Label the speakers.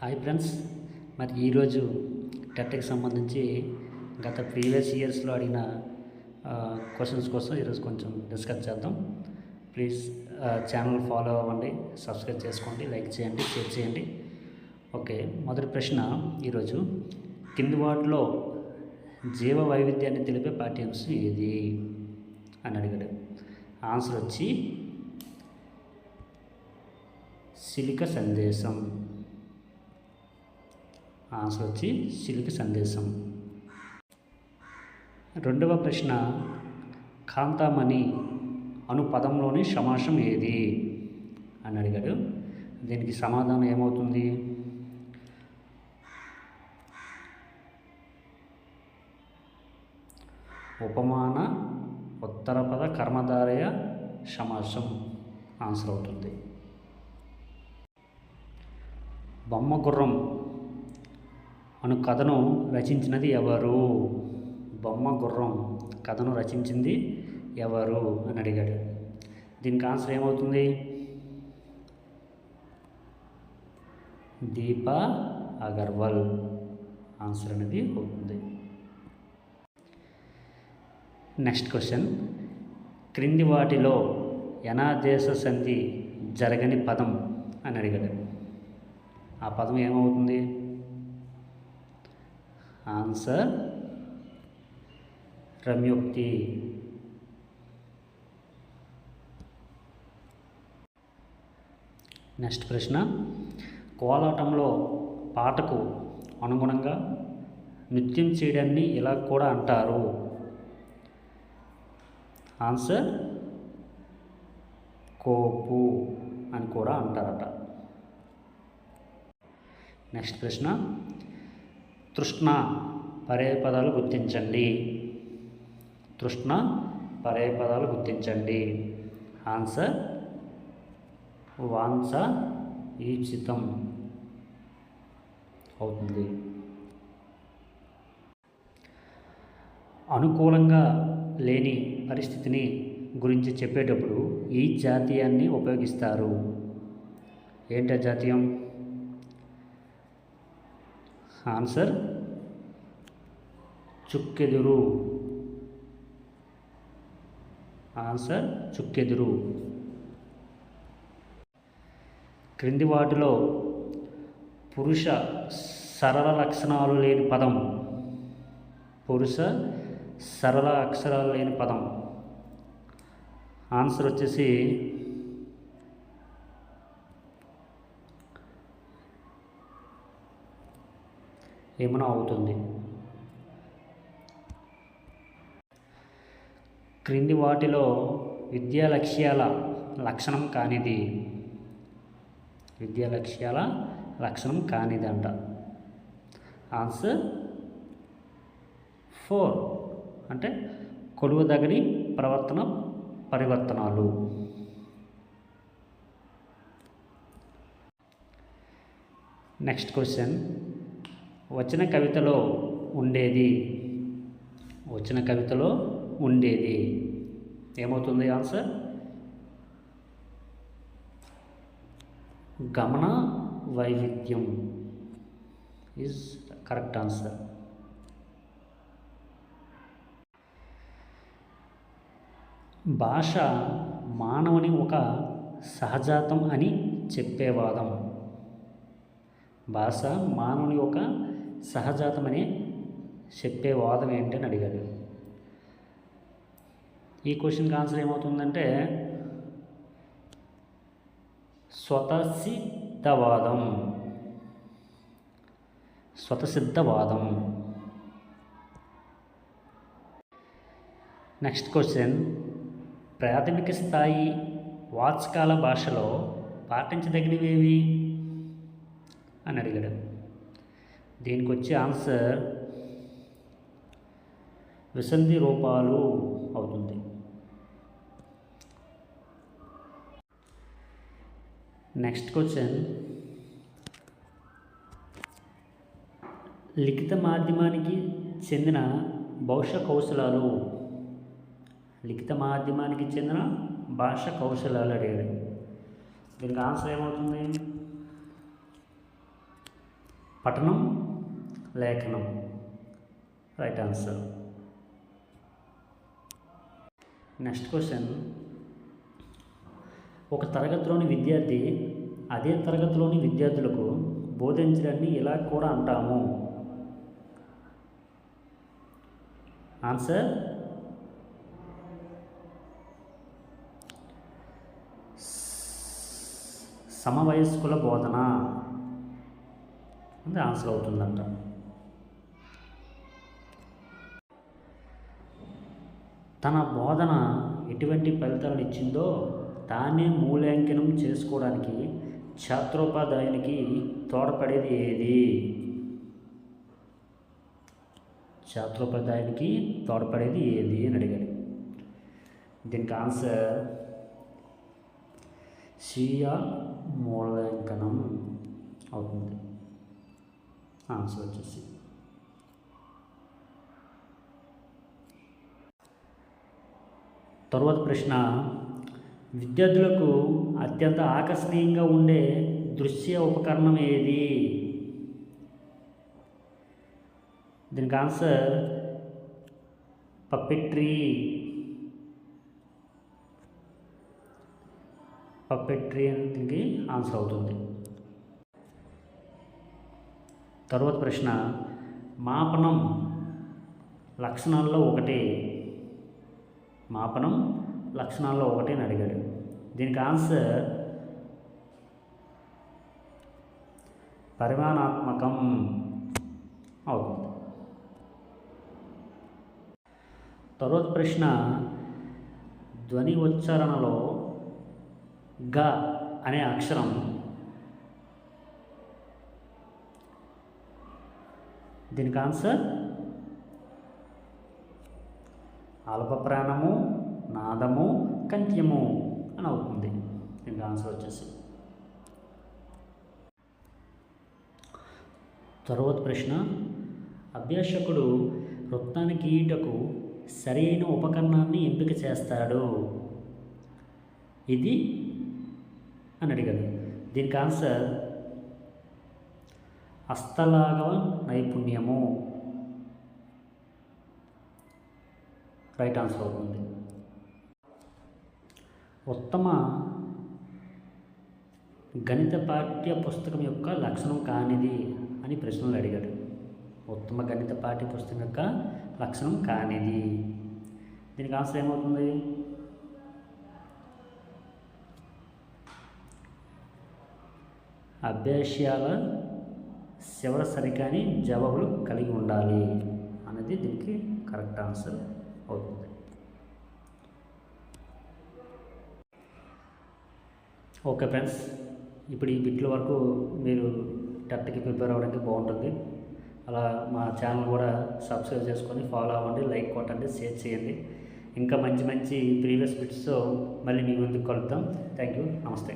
Speaker 1: Hi friends, మరి ఈరోజు టెట్కి సంబంధించి గత ప్రీవియస్ ఇయర్స్లో అడిగిన క్వశ్చన్స్ కోసం ఈరోజు కొంచెం డిస్కస్ చేద్దాం. ప్లీజ్ ఛానల్ ఫాలో అవ్వండి, సబ్స్క్రైబ్ చేసుకోండి, లైక్ చేయండి, షేర్ చేయండి. ఓకే, మొదటి ప్రశ్న ఈరోజు కింది వాటిలో జీవ వైవిధ్యాన్ని తెలిపే పాఠ్యాంశం ఏది అని అడిగాడు. ఆన్సర్ వచ్చి శిలిక సందేశం. ఆన్సర్ వచ్చి శిలిక సందేశం. రెండవ ప్రశ్న కాంతామణి అను పదంలోని సమాసం ఏది అని అడిగాడు. దీనికి సమాధానం ఏమవుతుంది? ఉపమాన ఉత్తరపద కర్మధారయ సమాసం ఆన్సర్ అవుతుంది. బొమ్మ గుర్రం అను కథను రచించినది ఎవరు? బొమ్మ గుర్రం కథను రచించింది ఎవరు అని అడిగాడు. దీనికి ఆన్సర్ ఏమవుతుంది? దీపా అగర్వాల్ ఆన్సర్ అనేది అవుతుంది. నెక్స్ట్ క్వశ్చన్, క్రింది వాటిలో యనాదేశ సంధి జరగని పదం అని అడిగాడు. ఆ పదం ఏమవుతుంది? ఆన్సర్ రమ్యోక్తి. నెక్స్ట్ ప్రశ్న, కోలాటంలో పాటకు అనుగుణంగా నృత్యం చేయడాన్ని ఇలా కూడా అంటారు. ఆన్సర్ కోపు అని కూడా అంటారట. నెక్స్ట్ ప్రశ్న, తృష్ణ పర్యాయపదాలు గుర్తించండి. తృష్ణ పర్యాయపదాలు గుర్తించండి. ఆన్సర్ వాంఛ ఈప్సితం అవుతుంది. అనుకూలంగా లేని పరిస్థితిని గురించి చెప్పేటప్పుడు ఈ జాతీయాన్ని ఉపయోగిస్తారు. ఏంటి జాతీయం? ఆన్సర్ చుక్కెదురు. ఆన్సర్ చుక్కెదురు. క్రింది వాటిలో పురుష సరళ లక్షణాలు లేని పదం. పురుష సరళ అక్షరాలు లేని పదం. ఆన్సర్ వచ్చేసి ఏమైనా అవుతుంది. క్రింది వాటిలో విద్యా లక్ష్యాల లక్షణం కానిది. విద్యా లక్ష్యాల లక్షణం కానిది అంట. ఆన్సర్ 4 అంటే కొలువదగని ప్రవర్తన పరివర్తనాలు. నెక్స్ట్ క్వశ్చన్, వచ్చిన కవితలో ఉండేది. వచ్చిన కవితలో ఉండేది ఏమవుతుంది? ఆన్సర్ గమన వైవిధ్యం ఈజ్ కరెక్ట్ ఆన్సర్. భాష మానవుని ఒక సహజాతం అని చెప్పేవాదం. భాష మానవుని ఒక సహజాతం అని చెప్పే వాదం ఏంటని అడిగాడు. ఈ క్వశ్చన్కి ఆన్సర్ ఏమవుతుందంటే స్వతసిద్ధవాదం. స్వతసిద్ధవాదం. నెక్స్ట్ క్వశ్చన్, ప్రాథమిక స్థాయి వాచకాల భాషలో పాటించదగినవేవి అని అడిగాడు. దీనికి వచ్చే ఆన్సర్ విసంధి రూపాలు అవుతుంది. నెక్స్ట్ క్వశ్చన్, లిఖిత మాధ్యమానికి చెందిన భాషా కౌశలాలు. లిఖిత మాధ్యమానికి చెందిన భాషా కౌశలాలు అడిగాడు. దీనికి ఆన్సర్ ఏమవుతుంది? పఠనం, లేఖనం. Right answer. Next question. ఒక తరగతిలోని విద్యార్థి అదే తరగతిలోని విద్యార్థులకు బోధించడాన్ని ఇలా కూడా అంటాము. ఆన్సర్ సమవయస్కుల బోధన అది ఆన్సర్ అవుతుందంట. తన బోధన ఎటువంటి ఫలితాలను ఇచ్చిందో దాన్నే మూల్యాంకనం చేసుకోవడానికి ఛాత్రోపాధ్యాయునికి తోడ్పడేది ఏది? ఛాత్రోపాధ్యాయునికి తోడ్పడేది ఏది అని అడిగాడు. దీనికి ఆన్సర్ స్వీయ మూల్యాంకనం అవుతుంది. ఆన్సర్ వచ్చేసి తరువాత ప్రశ్న. విద్యార్థులకు అత్యంత ఆకర్షణీయంగా ఉండే దృశ్య ఉపకరణం ఏది? దీనికి ఆన్సర్ పప్పెట్రీ. పప్పెట్రీ అని దీనికి ఆన్సర్ అవుతుంది. తరువాత ప్రశ్న. మాపనం లక్షణాల్లో ఒకటి. మాపనం లక్షణాల్లో ఒకటి అని అడిగాడు. దీనికి ఆన్సర్ పరిమాణాత్మకం అవుతుంది. తరువాత ప్రశ్న. ధ్వని ఉచ్చారణలో గ అనే అక్షరం దీనికి ఆన్సర్ అల్పప్రాణము, నాదము, కంఠ్యము అని అవుతుంది. దీనికి ఆన్సర్ వచ్చేసి. తరువాత ప్రశ్న. అభ్యాసకుడు వృత్తాన్ని గీయటకు సరైన ఉపకరణాన్ని ఎంపిక చేస్తాడు. ఇది అని అడిగాడు. దీనికి ఆన్సర్ హస్తలాఘవ నైపుణ్యము. రైట్ ఆన్సర్ అవుతుంది. ఉత్తమ గణిత పాఠ్య పుస్తకం యొక్క లక్షణం కానిది అని ప్రశ్నలు అడిగాడు. ఉత్తమ గణిత పాఠ్య పుస్తకం యొక్క లక్షణం కానిది. దీనికి ఆన్సర్ ఏమవుతుంది? అభ్యాసాల చివర సరికాని జవాబులు కలిగి ఉండాలి అనేది దీనికి కరెక్ట్ ఆన్సర్ అవుతుంది. ఓకే ఫ్రెండ్స్, ఇప్పుడు ఈ బిట్ల వరకు మీరు టెట్కి ప్రిపేర్ అవ్వడానికి బాగుంటుంది. అలా మా ఛానల్ కూడా సబ్స్క్రైబ్ చేసుకొని ఫాలో అవ్వండి, లైక్ కొట్టండి, షేర్ చేయండి. ఇంకా మంచి మంచి ప్రీవియస్ బిట్స్తో మళ్ళీ మీ ముందుకు కలుద్దాం. Thank you. నమస్తే.